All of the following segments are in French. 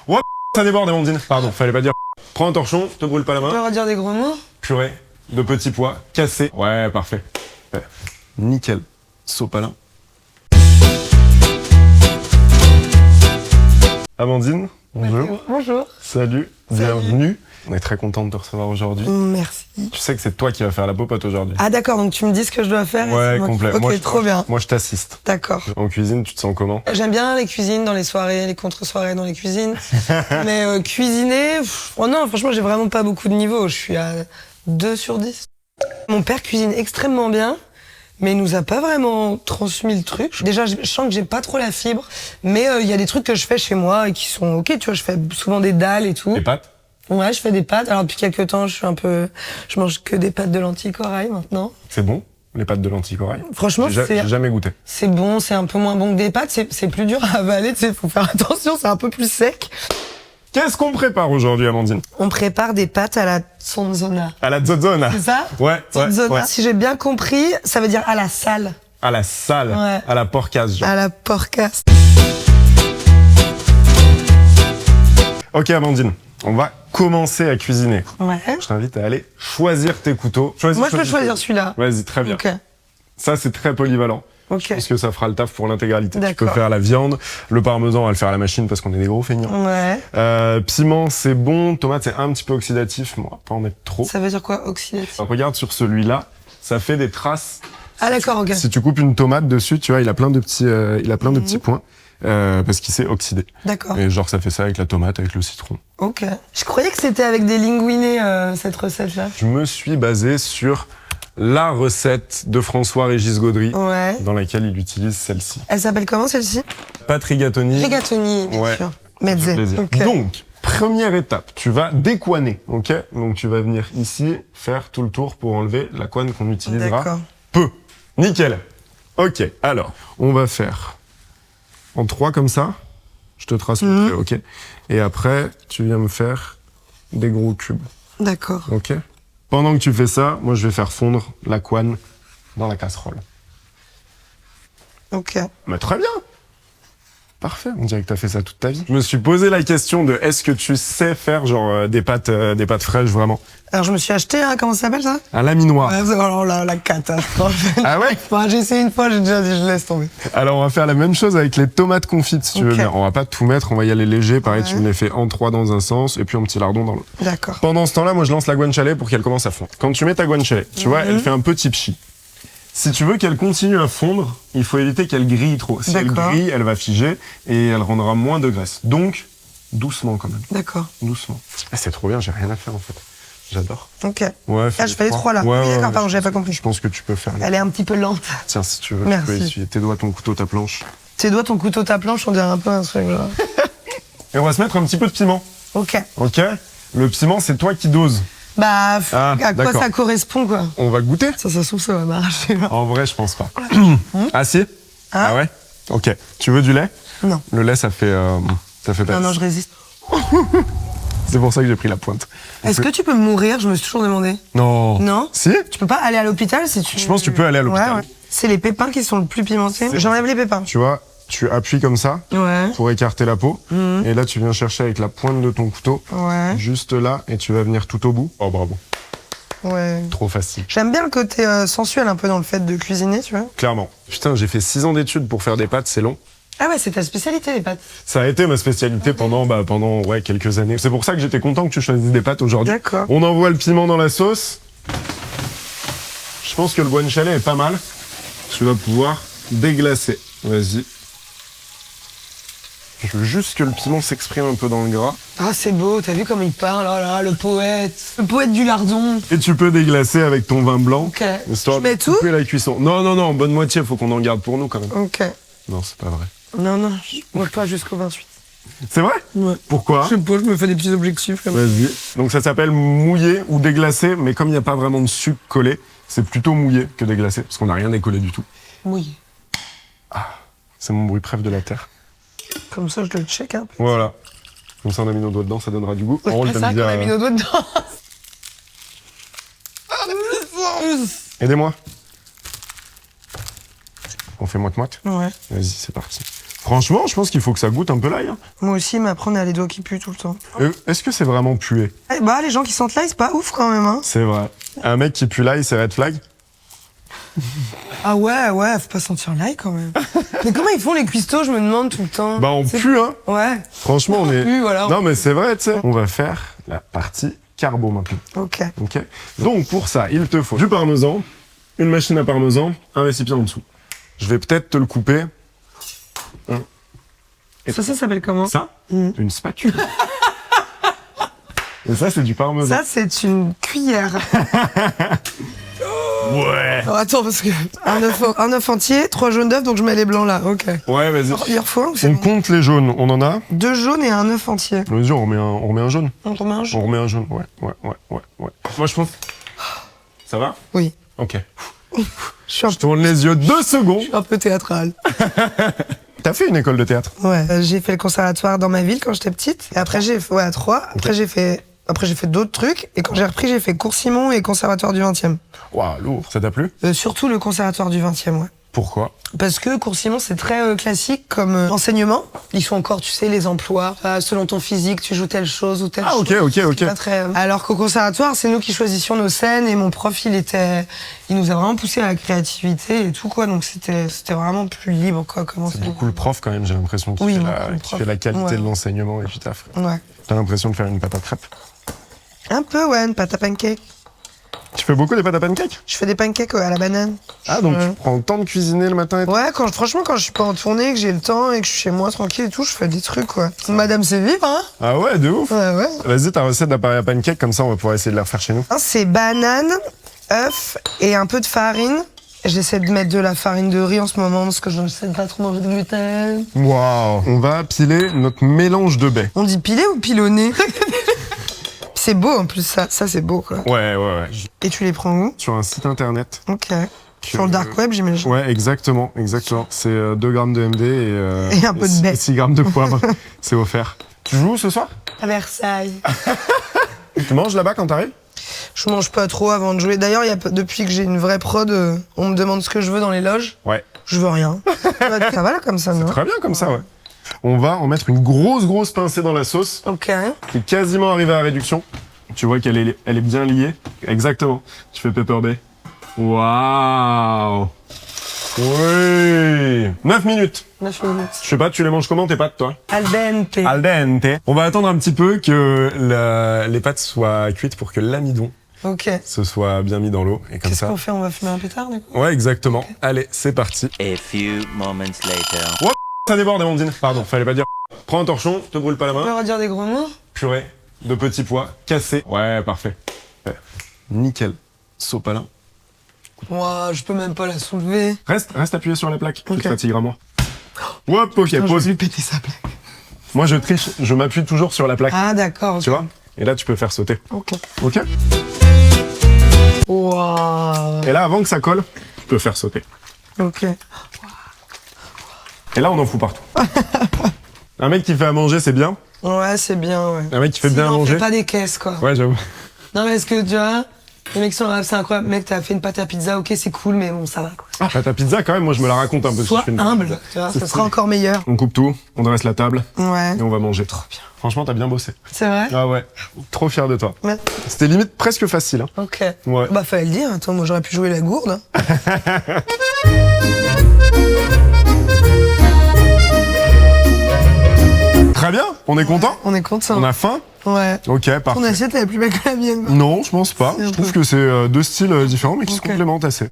Ouais, ça déborde, Amandine. Pardon, fallait pas dire. Prends un torchon, te brûle pas la On main. peut redire des gros mots? Purée de petits pois cassés. Ouais, parfait. Ouais. Nickel. Sopalin. Amandine, bonjour. Bonjour. Salut, bienvenue. On est très content de te recevoir aujourd'hui. Merci. Tu sais que c'est toi qui vas faire la popote aujourd'hui. Ah d'accord, donc tu me dis ce que je dois faire et Ouais, c'est moi qui- complet. Ok, trop bien. Moi, je t'assiste. D'accord. En cuisine, tu te sens comment? J'aime bien les cuisines dans les soirées, les contre-soirées dans les cuisines. Mais cuisiner, oh non, franchement, j'ai vraiment pas beaucoup de niveau. Je suis à 2 sur 10. Mon père cuisine extrêmement bien, mais il nous a pas vraiment transmis le truc. Déjà, je sens que j'ai pas trop la fibre, mais il y a des trucs que je fais chez moi et qui sont ok, tu vois, je fais souvent des dalles et tout. Les pâtes? Ouais, je fais des pâtes. Alors depuis quelques temps, je mange que des pâtes de lentilles corail maintenant. C'est bon, les pâtes de lentilles corail? Franchement, J'ai jamais goûté. c'est bon, c'est un peu moins bon que des pâtes, c'est plus dur à avaler, tu sais, faut faire attention, c'est un peu plus sec. Qu'est-ce qu'on prépare aujourd'hui, Amandine? On prépare des pâtes à la zanzona. À la zozona. C'est ça? Ouais, Zanzona. ouais. Si j'ai bien compris, ça veut dire à la salle, À la salle, Ouais. à la porcasse, genre. à la porcasse. Ok, Amandine, on va commencer à cuisiner. Ouais. Je t'invite à aller choisir tes couteaux. Moi, je peux choisir celui-là. Vas-y, très bien. Ok. Ça, c'est très polyvalent. Ok. Je pense que ça fera le taf pour l'intégralité. Tu peux D'accord. faire la viande, le parmesan, on va le faire à la machine parce qu'on est des gros feignants. Ouais. Piment, c'est bon. Tomate, c'est un petit peu oxydatif, mais on va pas en mettre trop. Ça veut dire quoi, oxydatif? Regarde sur celui-là, ça fait des traces. Ah d'accord, ok. Si tu coupes une tomate dessus, tu vois, il a plein de petits points. Parce qu'il s'est oxydé. D'accord. Et genre, ça fait ça avec la tomate, avec le citron. Ok. Je croyais que c'était avec des linguinés, cette recette-là. Je me suis basé sur la recette de François-Régis Gaudry, Ouais. dans laquelle il utilise celle-ci. Elle s'appelle comment, celle-ci? Pâte rigatoni. Rigatoni, bien Ouais. sûr. Ça fait Mezze. plaisir. Ok. Donc, première étape, tu vas décoiner, ok? Donc tu vas venir ici, faire tout le tour pour enlever la couenne qu'on utilisera D'accord. peu. Nickel. Ok, alors, on va faire en 3 comme ça. Je te trace le trait, ok? Et après, tu viens me faire des gros cubes, D'accord. ok? Pendant que tu fais ça, moi je vais faire fondre la couenne dans la casserole. Ok. Mais très bien. Parfait, on dirait que t'as fait ça toute ta vie. Je me suis posé la question de est-ce que tu sais faire genre des pâtes fraîches vraiment? Alors je me suis acheté, comment ça s'appelle ça? Un laminoir. Ouais, alors là, la catastrophe. Ah ouais? Enfin, j'ai essayé une fois, j'ai déjà dit je laisse tomber. Alors on va faire la même chose avec les tomates confites si tu veux Ok. bien. On va pas tout mettre, on va y aller léger. Pareil, Ouais. tu me les fais en 3 dans un sens et puis un petit lardon dans l'autre. D'accord. Pendant ce temps-là, moi je lance la guanciale pour qu'elle commence à fondre. Quand tu mets ta guanciale, tu vois, elle fait un petit pchi. Si tu veux qu'elle continue à fondre, il faut éviter qu'elle grille trop. Si elle D'accord. grille, elle va figer et elle rendra moins de graisse. Donc, doucement quand même. D'accord. Doucement. Ah, c'est trop bien, j'ai rien à faire en fait. J'adore. Ok. Ouais, Ah, je fais les 3 là. Ouais, Oui, ouais, d'accord, ouais, pardon, j'avais pas compris. Je pense que tu peux faire. Elle est un petit peu lente. Tiens, si tu veux, tu Merci. peux essuyer tes doigts, ton couteau, ta planche. Tes doigts, ton couteau, ta planche, on dirait un peu un truc genre. Et on va se mettre un petit peu de piment. Ok. Ok? Le piment, c'est toi qui doses. Bah, Ah, à quoi d'accord. ça correspond, quoi? On va goûter? Ça se trouve, ça va m'arracher. En vrai, je pense pas. Ah si? Ah. Ah ouais? Ok. Tu veux du lait? Non. Le lait, ça fait Non, non, je résiste. C'est pour ça que j'ai pris la pointe. Est-ce que tu peux mourir? Je me suis toujours demandé. Non. Non? Si? Tu peux pas aller à l'hôpital si tu... Je pense que tu peux aller à l'hôpital. Ouais, ouais. C'est les pépins qui sont le plus pimentés. J'enlève les pépins. Tu vois, tu appuies comme ça Ouais. pour écarter la peau. Et là, tu viens chercher avec la pointe de ton couteau. Ouais. Juste là, et tu vas venir tout au bout. Oh, bravo. Ouais. Trop facile. J'aime bien le côté sensuel un peu dans le fait de cuisiner, tu vois. Clairement. Putain, j'ai fait 6 ans d'études pour faire des pâtes, c'est long. Ah ouais, c'est ta spécialité, les pâtes. Ça a été ma spécialité pendant ouais, quelques années. C'est pour ça que j'étais content que tu choisisses des pâtes aujourd'hui. D'accord. On envoie le piment dans la sauce. Je pense que le guanciale est pas mal. Tu vas pouvoir déglacer. Vas-y. Je veux juste que le piment s'exprime un peu dans le gras. Ah, c'est beau, t'as vu comme il parle, oh là, le poète. Le poète du lardon. Et tu peux déglacer avec ton vin blanc. Ok. Histoire Je mets de tout couper la cuisson. Non, non, non, bonne moitié, faut qu'on en garde pour nous quand même. Ok. Non, c'est pas vrai. Non, non, moi pas jusqu'au 28. C'est vrai? Ouais. Pourquoi? Je sais pas, je me fais des petits objectifs comme ça. Vas-y. Donc ça s'appelle mouillé ou déglacé, mais comme il n'y a pas vraiment de sucre collé, c'est plutôt mouillé que déglacé, parce qu'on n'a rien décollé du tout. Mouillé. C'est mon bruit préf de la terre. Comme ça, je le check un peu. Voilà. Comme ça, on a mis nos doigts dedans, ça donnera du goût. Ouais, Par contre, c'est t'aimes ça bien, qu'on a mis nos doigts dedans. Aidez-moi. On fait moite-moite? Ouais. Vas-y, c'est parti. Franchement, je pense qu'il faut que ça goûte un peu l'ail. Hein. Moi aussi, mais après, on a les doigts qui puent tout le temps. Est-ce que c'est vraiment pué? Bah, les gens qui sentent l'ail, c'est pas ouf quand même, hein. C'est vrai. Un mec qui pue l'ail, c'est red flag? Ah ouais, faut pas sentir l'ail quand même. Mais comment ils font les cuistots, je me demande tout le temps. Bah on pue, hein. Ouais. Franchement, on est... pue, voilà. Non mais c'est vrai, tu sais. On va faire la partie carbo maintenant. Ok. Donc pour ça, il te faut du parmesan, une machine à parmesan, un récipient en dessous. Je vais peut-être te le couper. Ça s'appelle comment? Ça, une spatule. Et ça, c'est du parmesan. Ça, c'est une cuillère. Ouais. Alors, attends, parce que un œuf entier, 3 jaunes d'œufs, donc je mets les blancs là, ok. Ouais, vas-y. Il refaut, c'est On bon. compte les jaunes, on en a? 2 jaunes et un œuf entier. Vas-y, on remet un jaune. On remet un jaune? On remet un jaune, ouais. Moi, je pense... Ça va? Oui. Ok. Je Je tourne les yeux 2 secondes. suis un peu théâtrale. T'as fait une école de théâtre? Ouais. J'ai fait le conservatoire dans ma ville quand j'étais petite. Et après, j'ai fait, à 3. Après, j'ai fait d'autres trucs. Et quand j'ai repris, j'ai fait Cours Simon et conservatoire du 20e. Waouh, lourd. Ça t'a plu? Surtout le conservatoire du 20e, ouais. Pourquoi? Parce que Cours Simon, c'est très classique comme enseignement. Ils sont encore, tu sais, les emplois. Selon ton physique, tu joues telle chose ou telle chose. Ok. C'est pas très, Alors qu'au conservatoire, c'est nous qui choisissions nos scènes et mon prof, il nous a vraiment poussé à la créativité et tout, quoi. Donc c'était vraiment plus libre, quoi. C'est beaucoup le prof, quand même, j'ai l'impression, qui fait la qualité de l'enseignement et puis taf. Ouais. T'as l'impression de faire une pâte à crêpes? Un peu, ouais, une pâte à pancake. Tu fais beaucoup des pâtes à pancakes? Je fais des pancakes à la banane. Ah, donc tu prends le temps de cuisiner le matin et tout? Ouais, franchement, quand je suis pas en tournée, que j'ai le temps et que je suis chez moi tranquille et tout, je fais des trucs, quoi. Madame sait vivre, hein. Ah ouais, de ouf. Ouais. Vas-y, ta recette d'appareil à pancakes, comme ça on va pouvoir essayer de la refaire chez nous. C'est banane, œuf et un peu de farine. J'essaie de mettre de la farine de riz en ce moment parce que je ne sais pas trop manger de gluten. Waouh. On va piler notre mélange de baies. On dit piler ou pilonner? C'est beau en plus, ça c'est beau, quoi. Ouais. Et tu les prends où? Sur un site internet. Ok. Sur le dark web, j'imagine. Ouais, exactement. C'est 2 grammes de MD Et un peu de baie. 6 grammes de poivre. C'est offert. Tu joues ce soir? À Versailles. Tu manges là-bas quand t'arrives? Je mange pas trop avant de jouer. D'ailleurs, depuis que j'ai une vraie prod, on me demande ce que je veux dans les loges. Ouais. Je veux rien. Ça va là comme ça, non? Très bien comme ça, ouais. On va en mettre une grosse pincée dans la sauce. Ok. Qui est quasiment arrivée à réduction. Tu vois qu'elle est bien liée. Exactement. Tu fais Pepper Bay. Waouh. Oui. 9 minutes. 9 minutes. Je sais pas, tu les manges comment tes pâtes, toi? Al dente. Al dente. On va attendre un petit peu que les pâtes soient cuites pour que l'amidon se soit bien mis dans l'eau. Et comme Qu'est-ce ça. qu'on fait? On va fumer un pétard, du coup? Ouais, exactement. Okay. Allez, c'est parti. A few moments later. Oh, ça déborde, Amandine. Pardon, fallait pas dire. Prends un torchon, te brûle pas la main. On peut redire des gros mots? Purée de petits pois cassés. Ouais, parfait. Nickel. Sopalin. Ouah, je peux même pas la soulever. Reste appuyé sur la plaque. Okay. Tu te fatigueras moins. Hop, ok, putain, pause. Je vais lui péter sa plaque. Moi, je triche. Je m'appuie toujours sur la plaque. Ah, d'accord. Okay. Tu vois? Et là, tu peux faire sauter. Ok. Ok? Wow. Et là, avant que ça colle, tu peux faire sauter. Ok. Et là, on en fout partout. Un mec qui fait à manger, c'est bien. Ouais, c'est bien, ouais. Un mec qui fait bien à manger. On fait pas des caisses, quoi. Ouais, j'avoue. Non, mais est-ce que, tu vois, les mecs sont là, c'est incroyable. Mec, t'as fait une pâte à pizza, ok, c'est cool, mais bon, ça va, quoi. Ah, pâte à pizza, quand même, moi, je me la raconte un peu. Sois si humble, tu vois, ça sera encore meilleur. On coupe tout, on dresse la table. Ouais. Et on va manger. Trop bien. Franchement, t'as bien bossé. C'est vrai? Ah ouais. Trop fier de toi. Ouais. C'était limite presque facile. Hein. Ok. Ouais. Bah, fallait le dire. Attends, moi, j'aurais pu jouer la gourde. Très bien, on est content? On est content. On a faim? Ouais. Ok, parfait. Ton assiette, elle est plus belle que la mienne. Non, je pense pas. Je trouve que c'est 2 styles différents, mais qui se complémentent assez.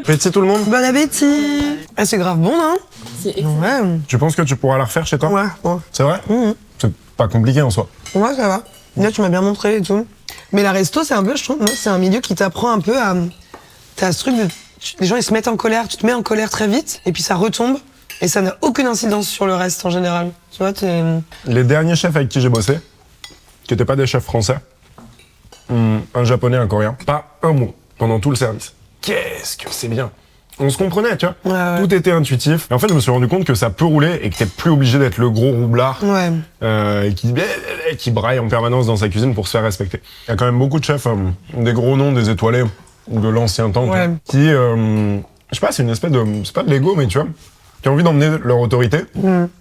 Appétit tout le monde? Bon appétit. Ah, c'est grave bon, non? C'est excellent. Ouais. Tu penses que tu pourras la refaire chez toi? Ouais. C'est vrai? C'est pas compliqué en soi. Ouais, ça va. Là, tu m'as bien montré et tout. Mais la resto, c'est un peu, je trouve, moi, c'est un milieu qui t'apprend un peu à... T'as ce truc de... Les gens, ils se mettent en colère, tu te mets en colère très vite, et puis ça retombe, et ça n'a aucune incidence sur le reste, en général. Tu vois, Les derniers chefs avec qui j'ai bossé, qui n'étaient pas des chefs français, un japonais, un coréen, pas un mot pendant tout le service. Qu'est-ce que c'est bien! On se comprenait, tu vois. Ouais. Tout était intuitif. Et en fait, je me suis rendu compte que ça peut rouler et que t'es plus obligé d'être le gros roublard qui braille en permanence dans sa cuisine pour se faire respecter. Il y a quand même beaucoup de chefs, des gros noms, des étoilés, de l'ancien temps, qui Je sais pas, c'est une espèce de... C'est pas de l'ego, mais tu vois, qui ont envie d'emmener leur autorité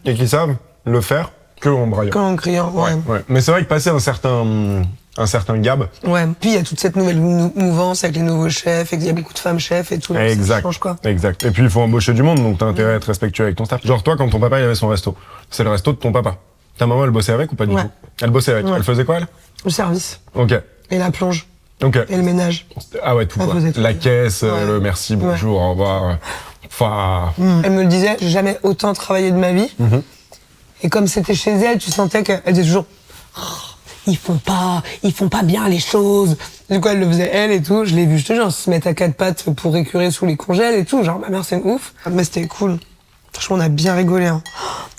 et qui savent le faire que en braillant. Quand en criant, ouais. Ouais. Mais c'est vrai que passer un certain gab... Ouais. Puis il y a toute cette nouvelle mouvance avec les nouveaux chefs, et qu'il y a beaucoup de femmes chefs et tout. Donc Exact. Ça change quoi. Exact. Et puis il faut embaucher du monde, donc t'as intérêt à être respectueux avec ton staff. Genre toi, quand ton papa il avait son resto, c'est le resto de ton papa. Ta maman, elle bossait avec ou pas du Ouais. tout? Elle bossait avec. Ouais. Elle faisait quoi, elle? Le service. Ok. Et la plonge. Ok. Et le ménage. Ah ouais, tout Elle quoi. faisait tout. La caisse, Ouais. le merci, bonjour, au revoir. Enfin... Elle me le disait, j'ai jamais autant travaillé de ma vie. Et comme c'était chez elle, tu sentais qu'elle disait toujours oh, ils font pas bien les choses. Du coup, elle le faisait elle et tout. Je l'ai vu, je te jure, se mettre à quatre pattes pour récurer sous les congèles et tout. Genre, ma mère, c'est ouf. Mais c'était cool. Franchement, on a bien rigolé. Hein.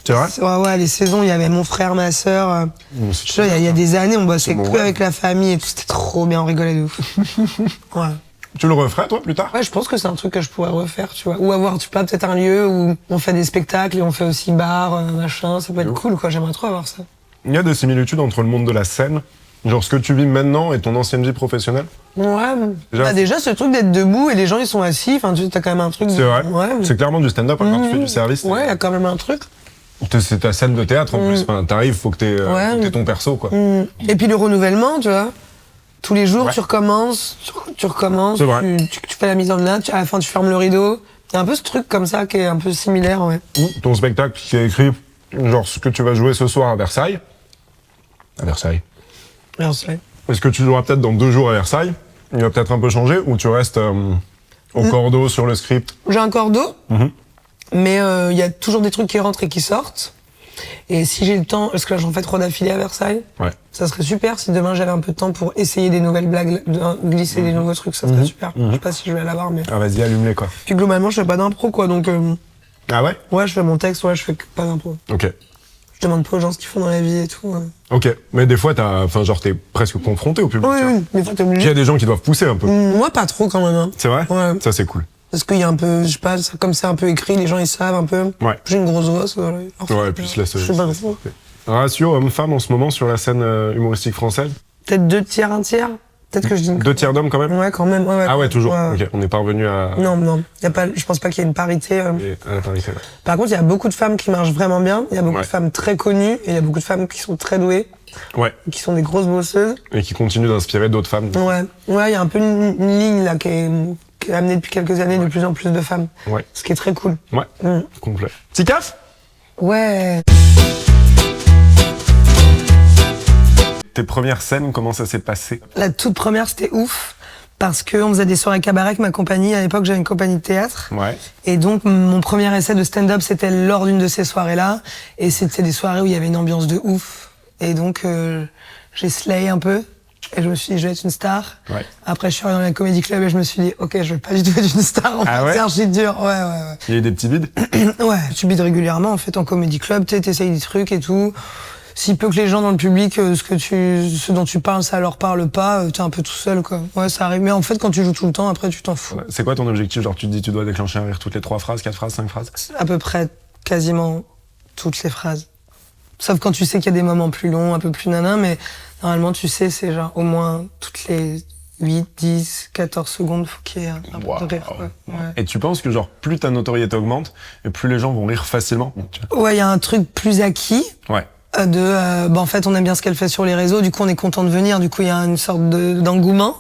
C'est vrai? Ouais, les saisons, il y avait mon frère, ma sœur. c'est Tu vois, il y a des années, on bossait bon, que ouais. avec la famille et tout. C'était trop bien, on rigolait de ouf. Ouais. Tu le referais, toi, plus tard? Ouais, je pense que c'est un truc que je pourrais refaire, tu vois. Ou avoir, tu vois, peut-être un lieu où on fait des spectacles et on fait aussi bar, machin. Ça peut être cool, quoi. J'aimerais trop avoir ça. Il y a des similitudes entre le monde de la scène, genre ce que tu vis maintenant et ton ancienne vie professionnelle? Ouais. Déjà- Déjà, ce truc d'être debout et les gens, ils sont assis. Enfin, tu as quand même un truc. C'est vrai. Ouais. C'est clairement du stand-up, hein, quand tu fais du service. Ouais, il y a quand même un truc. C'est ta scène de théâtre en plus. Enfin, t'arrives, faut que t'aies ton perso, quoi. Et puis le renouvellement, tu vois. Tous les jours, Ouais. tu recommences, tu recommences, C'est vrai. tu fais la mise en œuvre, à la fin, tu fermes le rideau. Il y a un peu ce truc comme ça qui est un peu similaire, ouais. Ton spectacle qui est écrit, genre ce que tu vas jouer ce soir à Versailles. À Versailles. Merci. Est-ce que tu joueras peut-être dans 2 jours à Versailles? Il va peut-être un peu changer ou tu restes au cordeau sur le script? J'ai un cordeau, mais il y a toujours des trucs qui rentrent et qui sortent. Et si j'ai le temps, parce que là j'en fais 3 d'affilée à Versailles, Ouais. ça serait super si demain j'avais un peu de temps pour essayer des nouvelles blagues, glisser des nouveaux trucs, ça serait super. Je sais pas si je vais l'avoir, mais... Ah, vas-y, allume-les, quoi. Puis globalement, je fais pas d'impro, quoi, donc... Ah ouais? ouais, je fais mon texte, ouais, je fais pas d'impro. Ok. Je demande pas aux gens ce qu'ils font dans la vie et tout. Ouais. Ok. Mais des fois, t'es presque confronté au public. Oui, tu vois. oui, des fois t'es Il y obligé. a des gens qui doivent pousser un peu. Moi, pas trop quand même. Hein. C'est vrai? Ouais. Ça, c'est cool. Parce qu'il y a un peu, je sais pas, comme c'est un peu écrit, les gens ils savent un peu. Ouais. J'ai une grosse voix, voilà. Ouais, et puis se laisse. Je sais pas trop. Ratio homme-femme en ce moment sur la scène humoristique française? Peut-être 2 tiers, 1 tiers. Peut-être que je dis. 2 tiers d'hommes quand même? Ouais, quand même. Ouais, Ah ouais, toujours. Ouais. Ok, on n'est pas revenu à, Non, y a pas, je pense pas qu'il y ait une parité. à la parité. Par contre, il y a beaucoup de femmes qui marchent vraiment bien. Il y a beaucoup Ouais. de femmes très connues et il y a beaucoup de femmes qui sont très douées, Ouais. qui sont des grosses bosseuses. Et qui continue d'inspirer d'autres femmes. Ouais, il y a un peu une ligne là qui est amenée depuis quelques années de plus en plus de femmes. Ouais. Ce qui est très cool. Ouais. Complet. Petit caf? Ouais. Tes premières scènes, comment ça s'est passé? La toute première, c'était ouf. Parce qu'on faisait des soirées cabaret avec ma compagnie. À l'époque, j'avais une compagnie de théâtre. Ouais. Et donc, mon premier essai de stand-up, c'était lors d'une de ces soirées-là. Et c'était des soirées où il y avait une ambiance de ouf. Et donc, j'ai slay un peu. Et je me suis dit, je vais être une star. Ouais. Après, je suis arrivé dans la Comedy Club et je me suis dit, ok, je vais pas du tout être une star. En Ah fait, ouais c'est archi dur. Ouais. Il y a eu des petits vides? Ouais, tu bides régulièrement, en fait, en Comedy Club. Tu sais, t'essayes des trucs et tout. Si peu que les gens dans le public, ce dont tu parles, ça leur parle pas, t'es un peu tout seul, quoi. Ouais, ça arrive. Mais en fait, quand tu joues tout le temps, après, tu t'en fous. C'est quoi ton objectif? Genre, tu te dis, tu dois déclencher un rire toutes les 3 phrases, 4 phrases, 5 phrases? À peu près, quasiment toutes les phrases. Sauf quand tu sais qu'il y a des moments plus longs, un peu plus nanan, mais normalement, tu sais, c'est genre au moins toutes les 8, 10, 14 secondes, faut qu'il y ait un peu de rire, quoi. Ouais. Et tu penses que genre, plus ta notoriété augmente, et plus les gens vont rire facilement? Ouais, il y a un truc plus acquis. Ouais. En fait, on aime bien ce qu'elle fait sur les réseaux, du coup, on est content de venir, du coup, il y a une sorte d'engouement.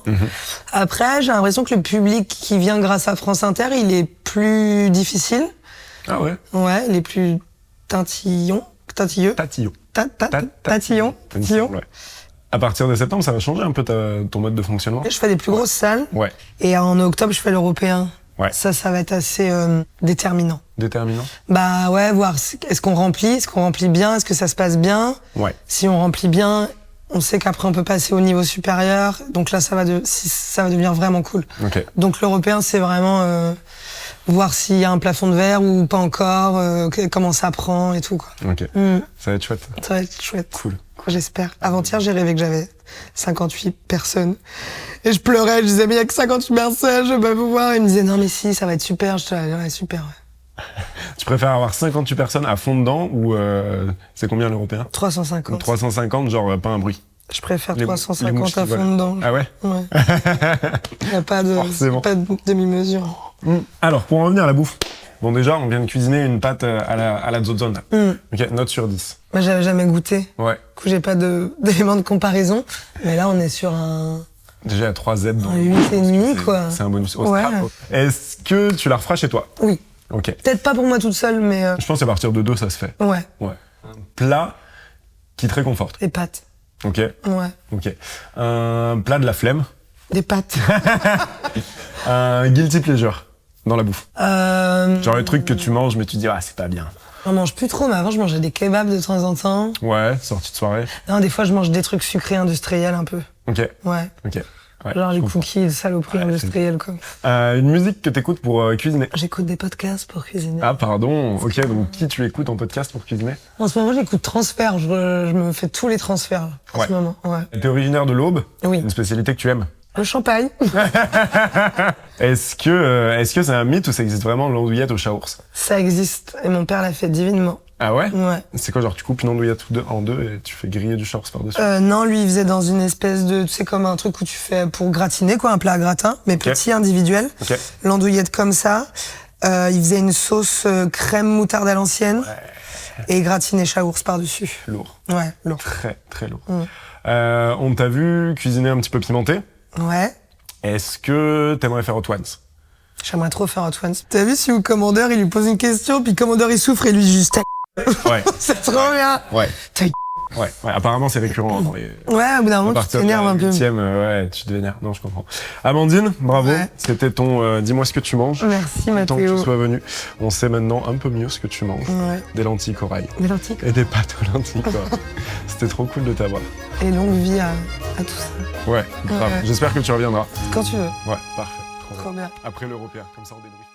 Après, j'ai l'impression que le public qui vient grâce à France Inter, il est plus difficile. Ah ouais? Ouais, il est plus tatilleux. Tatillon. Tatillon. Ouais. À partir de septembre, ça va changer un peu ton mode de fonctionnement? Je fais des plus grosses salles. Ouais. Et en octobre, je fais l'européen. Ouais. Ça va être assez déterminant. Déterminant? Bah ouais, voir est-ce qu'on remplit bien, est-ce que ça se passe bien. Ouais. Si on remplit bien, on sait qu'après on peut passer au niveau supérieur. Donc là, ça va devenir vraiment cool. Ok. Donc l'européen, c'est vraiment voir s'il y a un plafond de verre ou pas encore, comment ça prend et tout, quoi. Ok. Ça va être chouette. Ça va être chouette. Cool. J'espère. Avant-hier, j'ai rêvé que j'avais 58 personnes. Et je pleurais, je disais, mais il y a que 58 personnes, je vais pas pouvoir. Ils me disaient, non, mais si, ça va être super. Je disais, ouais, super, ouais. Tu préfères avoir 58 personnes à fond dedans ou c'est combien l'européen? 350. 350, genre pas un bruit. Je préfère Les mouches 350 qui à fond volent. dedans. Ah ouais? Ouais. Il n'y a pas de, Forcément. pas de demi-mesure. Alors, pour en revenir à la bouffe. Bon, déjà, on vient de cuisiner une pâte à la zouzone. Ok, note sur 10. Moi, j'avais jamais goûté. Ouais. Du coup, j'ai pas d'éléments de comparaison. Mais là, on est sur un Déjà, il y a 3 Z dans Un 8,5, quoi. C'est un bonus. Ouais. Est-ce que tu la referas chez toi? Oui. Ok. Peut-être pas pour moi toute seule, mais Je pense qu'à partir de 2, ça se fait. ouais. Ouais. Un plat qui te réconforte. Des pâtes. Ok. Ouais. Ok. Un plat de la flemme. Des pâtes. Un guilty pleasure dans la bouffe. Genre Genre les trucs que tu manges mais tu dis ah c'est pas bien. On mange plus trop, mais avant, je mangeais des kebabs de temps en temps. Ouais, sortie de soirée. Non, des fois, je mange des trucs sucrés industriels un peu. Ok. Ouais. Ok. Ouais, Genre je les comprends. cookies, saloperies Ouais, industrielles, quoi. Une musique que t'écoutes pour cuisiner. J'écoute des podcasts pour cuisiner. Ah pardon. Ok, donc qui tu écoutes en podcast pour cuisiner? En ce moment, j'écoute Transfert. Je me fais tous les transferts, là, en Ouais. ce moment. Ouais. T'es originaire de l'Aube. Oui. Une spécialité que tu aimes. Le champagne. Est-ce que c'est un mythe ou ça existe vraiment l'andouillette au chat ours? Ça existe. Et mon père l'a fait divinement. Ah ouais? Ouais. C'est quoi, genre tu coupes une andouillette en deux et tu fais griller du chat ours par-dessus? Non, lui, il faisait dans une espèce de, tu sais, comme un truc où tu fais pour gratiner, quoi, un plat à gratin, mais petit, individuel. Ok. L'andouillette comme ça. Il faisait une sauce crème moutarde à l'ancienne. Et gratiné chat ours par-dessus. Lourd. Ouais, lourd. Très, très lourd. On t'a vu cuisiner un petit peu pimenté. Ouais. Est-ce que t'aimerais faire Hot Ones? J'aimerais trop faire Hot Ones. T'as vu si le commandeur, il lui pose une question, puis le commandeur, il souffre et lui juste Ouais. c'est trop bien. Ouais. Ta Ouais. Apparemment, c'est récurrent dans les. Ouais, au bout d'un À moment, tu partir de t'énerves la un peu. 8e, ouais, tu te vénères. Non, je comprends. Amandine, bravo. Ouais. C'était ton dis-moi ce que tu manges. Merci, Tant que tu Mathéo. sois venu. On sait maintenant un peu mieux ce que tu manges. Ouais. Des lentilles corail. Des lentilles. Et des pâtes aux lentilles corail. C'était trop cool de t'avoir. Et longue vie à tout ça. Ouais, grave. Ouais. J'espère que tu reviendras. Quand tu veux. Ouais, parfait. Trop Trop bien. Après l'Européen, comme ça on débriefe.